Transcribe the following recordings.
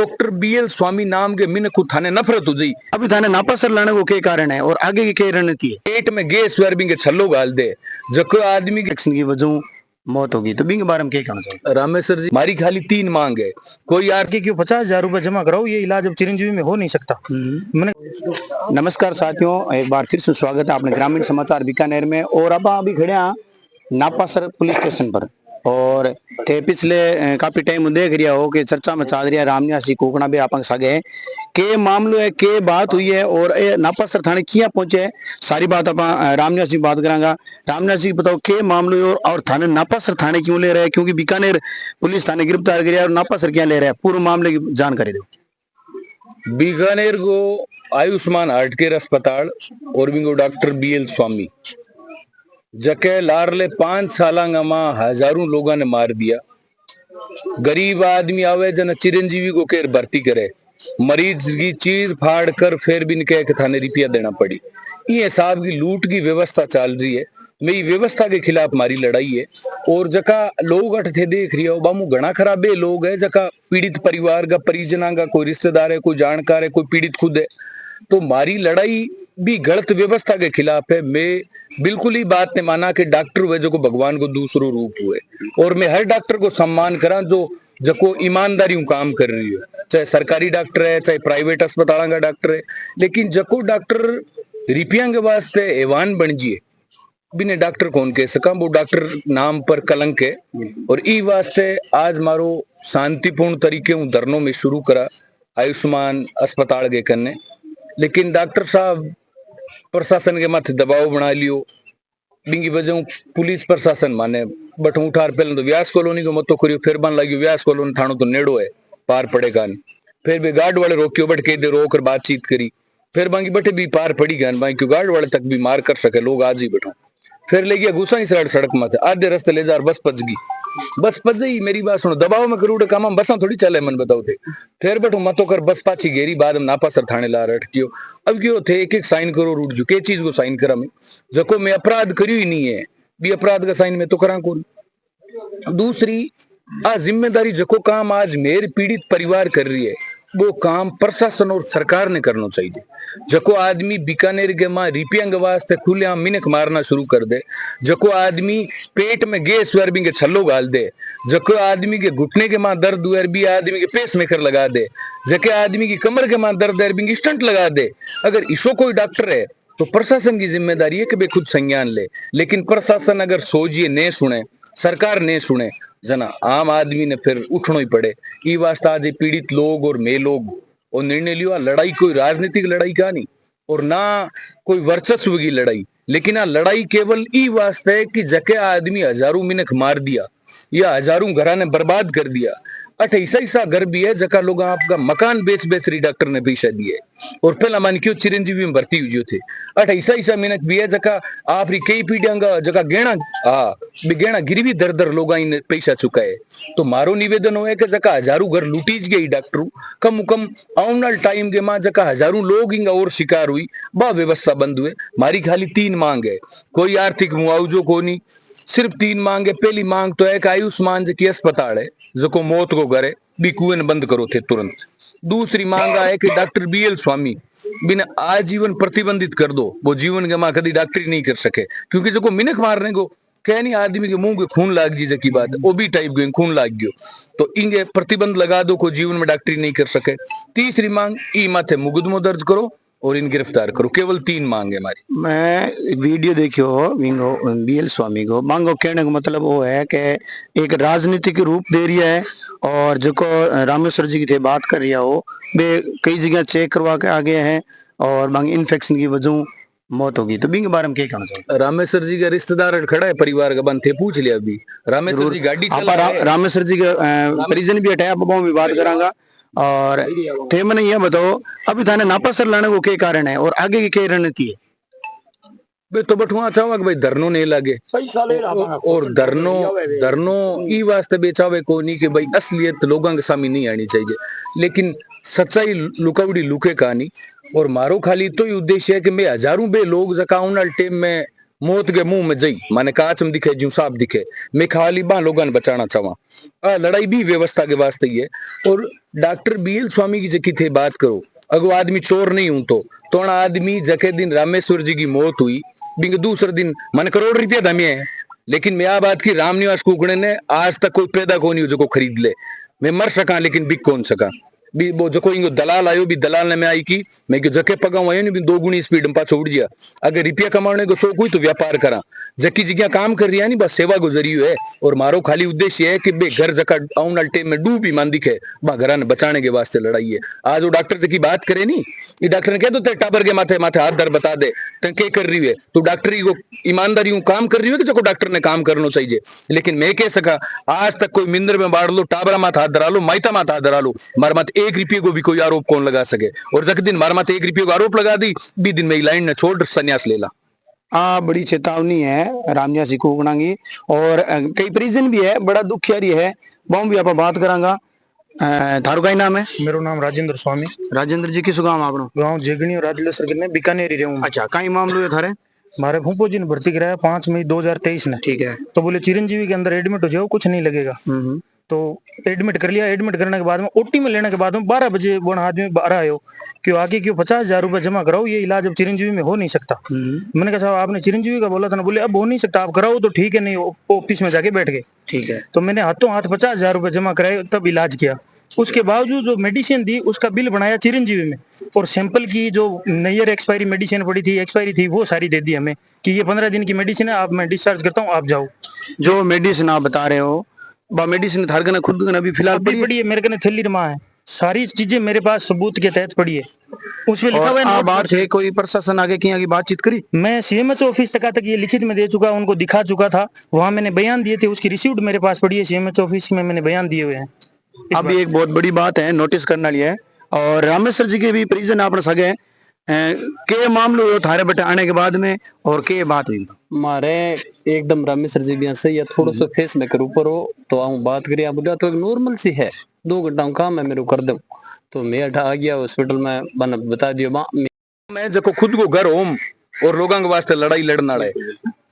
Doctor BL स्वामी नाम के मिनक थाने नफरत हो जाई। अभी थाने नापासर लाने को क्या कारण है और आगे की क्या रणनीति है? पेट में गैस वर्बिंग के छल्लो गाल दे जको आदमी की वजह मौत होगी तो बिंग बारे में क्या कहना चाहते? रामेश्वर जी मारी खाली 3 मांग है। कोई यार क्यों 50,000 रुपए जमा कराओ, ये इलाज अब चिरंजीवी में हो नहीं सकता। मैंने नमस्कार साथियों, एक बार फिर से स्वागत है आपने ग्रामीण समाचार बीकानेर में। और अब अभी खड़े हैं नापासर पुलिस स्टेशन पर और थे पिछले काफी टाइम देख रिया हो कि चर्चा में चल रही है रामनिया सिंह कोकणा भी आप सागे के मामलो है के बात हुई है और नापासर थाने किया पहुंचे सारी बात आप रामनिया सिंह बात करांगा। रामनिया सिंह बताओ के मामलो है और थाने नापासर थाने क्यों ले रहे हैं, क्योंकि बीकानेर पुलिस थाने गिरफ्तार कर और नापासर क्या ले रहे हैं, पूरे मामले की जानकारी दो। बीकानेर को आयुष्मान हार्ट केयर अस्पताल और बिंगो डॉक्टर बीएल स्वामी जके लारले 5 सालांगा मां हजारों लोगों ने मार दिया। गरीब आदमी आवे जन चिरंजीवी को केर भर्ती करे, मरीज की चीर फाड़ कर फिर भी इनके थाने रुपया देना पड़ी। ये हिसाब की लूट की व्यवस्था चल रही है। मेरी व्यवस्था के खिलाफ मारी लड़ाई है। और जका लोग अट थे देख रही हो बामू घना खराबे लोग है जका पीड़ित परिवार का परिजना का कोई रिश्तेदार है, कोई जानकार है, कोई पीड़ित खुद है। तो मारी लड़ाई भी गलत व्यवस्था के खिलाफ है। मैं बिल्कुल ही बात ने माना कि डॉक्टर हुए जो को भगवान को दूसरो रूप हुए और मैं हर डॉक्टर को सम्मान करा जो जको ईमानदारी काम कर रही है, चाहे सरकारी डॉक्टर है चाहे प्राइवेट अस्पताल का डॉक्टर है। लेकिन जको डॉक्टर रिपिया के वास्ते एवान बन जिए बिने डॉक्टर कौन कह सका, वो डॉक्टर नाम पर कलंक है। और ई वास्ते आज मारो शांतिपूर्ण तरीके धरनों में शुरू करा आयुष्मान अस्पताल के करने। लेकिन डॉक्टर साहब प्रशासन के माथे दबाव बना लियो, बिंगी वजह पुलिस प्रशासन माने बट उठार पहले तो व्यास कॉलोनी को मतो करियो, फिर बन लगी व्यास कॉलोनी थानो तो नेड़ो है पार पड़ेगा नहीं। फिर भी गार्ड वाले रोकियो बट कह दे रोक बातचीत करी, फिर बाकी बटे भी पार पड़ी गए बाकी क्यों गार्ड वाले तक भी मार कर सके लोग आज ही बैठो। फिर ले गया गुस्सा ही सड़क माथे आधे रास्ते ले जा बस पच गई। बस पच गई मेरी बात सुनो, दबाव में करूड़े काम बस थोड़ी चले मन बताओ थे। फिर बैठो मतो कर बस पाछी घेरी बाद में नापासर थाने ला अटकियो। अब क्यों थे एक एक साइन करो रूट जो के चीज को साइन करा मैं जको मैं अपराध करियो ही नहीं है भी अपराध का साइन में तो करा कौन। दूसरी आ जिम्मेदारी जको काम आज मेरे पीड़ित परिवार कर रही है वो काम प्रशासन और सरकार ने करना चाहिए। जको आदमी बीकानेर के मां रिपियांग वास्ते खुलेआम मिनक मारना शुरू कर दे, जको आदमी पेट में गैस वर्बिंग के छल्लो गाल दे, जको आदमी के घुटने के मां दर्द हुए भी आदमी के पेस मेकर लगा दे, जके आदमी की कमर के मां दर्द है स्टंट लगा दे। अगर इसो कोई डॉक्टर है तो प्रशासन की जिम्मेदारी है कि भाई खुद संज्ञान ले। लेकिन प्रशासन अगर सोचिए नहीं सुने, सरकार नहीं सुने जना आम आदमी ने फिर उठना ही पड़े। ई वास्ता आज पीड़ित लोग और मैं लोग और निर्णय लिया लड़ाई कोई राजनीतिक लड़ाई का नहीं और ना कोई वर्चस्व की लड़ाई, लेकिन आ लड़ाई केवल ई वास्ते है कि जके आदमी हजारों मिनक मार दिया या हजारों घरा ने बर्बाद कर दिया। ऐसा घर भी है जका लोग आपका मकान बेच बेच रही डॉक्टर ने पैसा दिए और पहला मान क्यों चिरंजीवी में भर्ती हुई थे। ऐसा मिनक भी है जका आप कई पीढ़ियां जका गेणा गेणा गिरवी दर दर लोग पैसा चुका है। तो मारो निवेदन हो कि जका हजारों घर लूटीज गई डॉक्टर कम कम आने टाइम के मां जका हजारों लोग इंगा और शिकार हुई बा व्यवस्था बंद हुए। मारी खाली 3 मांग है, कोई आर्थिक मुआवजो को नहीं, सिर्फ 3 मांग है। पहली मांग तो है कि आयुष्मान जी अस्पताल है जो मौत को करे भी कुएं बंद करो थे तुरंत। दूसरी मांग है कि डॉक्टर बीएल स्वामी बिना आजीवन प्रतिबंधित कर दो, वो जीवन के मां कभी डॉक्टरी नहीं कर सके क्योंकि जो मिनक मारने को कह नहीं आदमी के मुंह के खून लाग जी जकी बात वो भी टाइप गए खून लाग गयो तो इंगे प्रतिबंध लगा दो को जीवन में डॉक्टरी नहीं कर सके। तीसरी मांग ई माथे मुकदमो दर्ज करो और इन गिरफ्तार करो। केवल 3 मांग है हमारी। मैं वीडियो देखियो विंगो बीएल स्वामी को मांगो कहने का मतलब वो है कि एक राजनीतिक रूप दे रही है और जो रामेश्वर जी की थे बात कर रही है वो वे कई जगह चेक करवा के आ गए हैं और मांग इन्फेक्शन की वजह मौत होगी। तो बिंग बारे में क्या कहना चाहते? रामेश्वर जी का रिश्तेदार खड़ा है परिवार का बंद थे पूछ लिया अभी रामेश्वर जी गाड़ी रामेश्वर जी का परिजन भी हटाया बाबा भी बात करांगा। और थे मैंने ये बताओ अभी थाने नापासर लाने को क्या कारण है और आगे की क्या रणनीति है? बे तो बटुआ चाहवा भाई धरनो नहीं लगे और धरनो ई वास्ते बेचावे को नहीं कि भाई असलियत लोगों के सामने नहीं आनी चाहिए, लेकिन सच्चाई लुकावड़ी लुके कहानी। और मारो खाली तो ही उद्देश्य है कि मैं हजारों बे लोग जका उन टेम में मौत के मुंह में जई माने काच में दिखे जू साफ दिखे मैं खाली बा लोगों ने बचाना चाहवा। लड़ाई भी व्यवस्था के वास्ते ही है। और डॉक्टर बीएल स्वामी की जकी थे बात करो, अगो आदमी चोर नहीं हूं तो आदमी जके दिन रामेश्वर जी की मौत हुई बिंग दूसरे दिन मन करोड़ रुपया धमिया है, लेकिन मैं आ बात की रामनिवास कुकड़े ने आज तक कोई पैदा को नहीं जो खरीद ले। मैं मर सका लेकिन बिक कौन सका। भी वो जो कोई दलाल आयो भी दलाल ने मैं आई की मैं क्यों जके पगाऊ आयो नहीं भी 2 गुनी स्पीड में पाछो उड़ गया। अगर रुपया कमाने को शौक हुई तो व्यापार करा, जकी जगह काम कर रही है नहीं बस सेवा गुजरी है। और मारो खाली उद्देश्य है कि बे घर जका आउन टाइम में डूब ही मान दिखे बा घर ने बचाने के वास्ते लड़ाई है। आज वो डॉक्टर जकी बात करे नहीं, ये डॉक्टर ने कह दो तेरे टाबर के माथे माथे हाथ दर बता दे ते के कर रही है तू डॉक्टरी को ईमानदारी काम कर रही है कि जो डॉक्टर ने काम करना चाहिए। लेकिन मैं कह सका आज तक कोई मिंदर में बाढ़ लो टाबरा माथ हाथ धरा लो माइता माथ हाथ धरा लो मार मात 1 रुपये को भी कोई आरोप कौन लगा सके। और जक दिन मार मात 1 रुपये को आरोप लगा दी बी दिन में लाइन ने छोड़ संन्यास ले ला। बड़ी चेतावनी है रामनिवास जी कुकड़ा की। और कई परिजन भी है बड़ा दुखियारी है बहु भी आप बात करांगा। थारो का नाम है? मेरो नाम राजेंद्र स्वामी। राजेंद्र जी किस गांव आपनो? गांव जेगनी और राजलेसर ने बीकानेर ही रहूं। अच्छा कई मामलो है थारे? मारे फूफो जी ने भर्ती कराया 5 मई 2023 में। ठीक है। तो बोले चिरंजीवी के अंदर एडमिट हो जाओ कुछ नहीं लगेगा। तो एडमिट कर लिया। एडमिट करने के बाद में ओटी में लेने के बाद में 12 बजे वो आदमी बाहर आयो क्यों आगे क्यों 50,000 रुपए जमा कराओ, ये इलाज अब चिरंजीवी में हो नहीं सकता। मैंने कहा साहब आपने चिरंजीवी का बोला था ना, बोले अब हो नहीं सकता आप कराओ तो ठीक है, नहीं ऑफिस में जाके बैठ गए। ठीक है। तो मैंने हाथों हाथ 50,000 रुपए जमा कराए तब इलाज किया। उसके बावजूद जो मेडिसिन दी उसका बिल बनाया चिरंजीवी में और सैंपल की जो नयर एक्सपायरी मेडिसिन पड़ी थी एक्सपायरी थी वो सारी दे दी हमें कि ये 15 दिन की मेडिसिन है, आप मैं डिस्चार्ज करता हूँ आप जाओ। जो मेडिसिन आप बता रहे हो मेडिसिन थार कने खुद कने अभी फिलहाल पड़ी है मेरे कने थैली रमा है, सारी चीजें मेरे पास सबूत के तहत पड़ी है। उसमें लिखा हुआ है बात है कोई प्रशासन आगे की बातचीत करी? मैं सीएमएचओ ऑफिस तक ये लिखित में दे चुका, उनको दिखा चुका था, वहां मैंने बयान दिए थे, उसकी रिसीव्ड मेरे पास पड़ी है, सीएमएचओ ऑफिस में मैंने बयान दिए हुए हैं। अभी एक बहुत बड़ी बात है नोटिस करने वाली है। और रामेश्वर जी के भी परिजन आपने सगे के मामलो थारे बटे आने के बाद में और के बात हुई? मारे एकदम रामेश्वर जी भी सही है, थोड़ा सा फेस में कर ऊपर हो तो आऊं बात करिए बोला तो एक नॉर्मल सी है 2 घंटा काम है मेरे को कर दूं तो मैं आ गया हॉस्पिटल में बना बता दियो मैं जको खुद को घर होम और लोगों के वास्ते लड़ाई लड़ना है।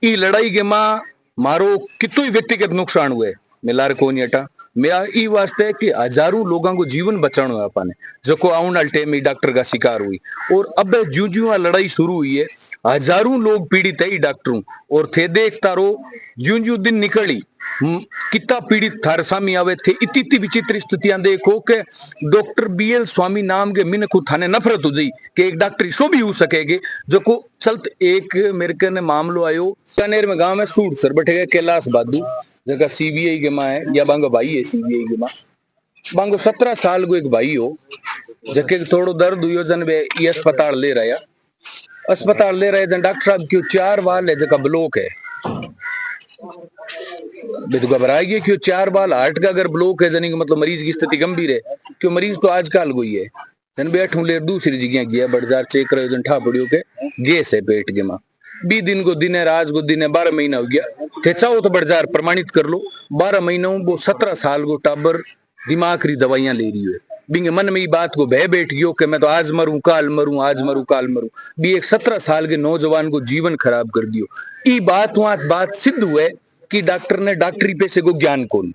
ई लड़ाई के मां मारो कितोई व्यक्तिगत नुकसान हुए मिलार को नहीं हटा। मेरा ई वास्ते कि हजारों लोगों को जीवन बचाना है अपन जो आउन वाले टाइम में डॉक्टर का शिकार हुई। और अब ज्यों ज्यों लड़ाई शुरू हुई है हजारों लोग पीड़ित है डॉक्टरों और थे देख तारो ज्यों ज्यों दिन निकली कितना पीड़ित थार सामी आवे थे। इतनी विचित्र स्थितियां देखो कि डॉक्टर बीएल स्वामी नाम के मिन को थाने नफरत हो जाई कि एक डॉक्टर सो भी हो सकेगे जो को चलत। एक मेरे कने मामलो आयो बीकानेर में गांव में सूट सर बैठे गए कैलाश बादू जगह सीबीआई के माँ है या बांगो भाई है सीबीआई के माँ बांगो 17 साल को एक भाई हो जके थोड़ो दर्द हुई जन वे अस्पताल ले रहा जन डॉक्टर साहब क्यों 4 बाल है जगह ब्लॉक है तो घबराएगी क्यों 4 बाल हार्ट का अगर ब्लॉक है जनी मतलब मरीज की स्थिति गंभीर है क्यों मरीज तो आजकल गई है जन बैठू ले दूसरी जगह गया बड़जार चेक करे जन ठा पड़ियो के गैस है पेट के माँ 20 दिन को दिन है राज को दिन है 12 महीना हो गया थे चाहो तो बड़जार प्रमाणित कर लो 12 महीनों वो 17 साल को टाबर दिमाग री दवाइयां ले रही है बिंगे मन में ये बात को बह बैठ गयो कि मैं तो आज मरूं काल मरूं आज मरूं काल मरूं भी एक 17 साल के नौजवान को जीवन खराब कर दियो। ई बात वहां बात सिद्ध हुए कि डॉक्टर ने डॉक्टरी पैसे को ज्ञान कौन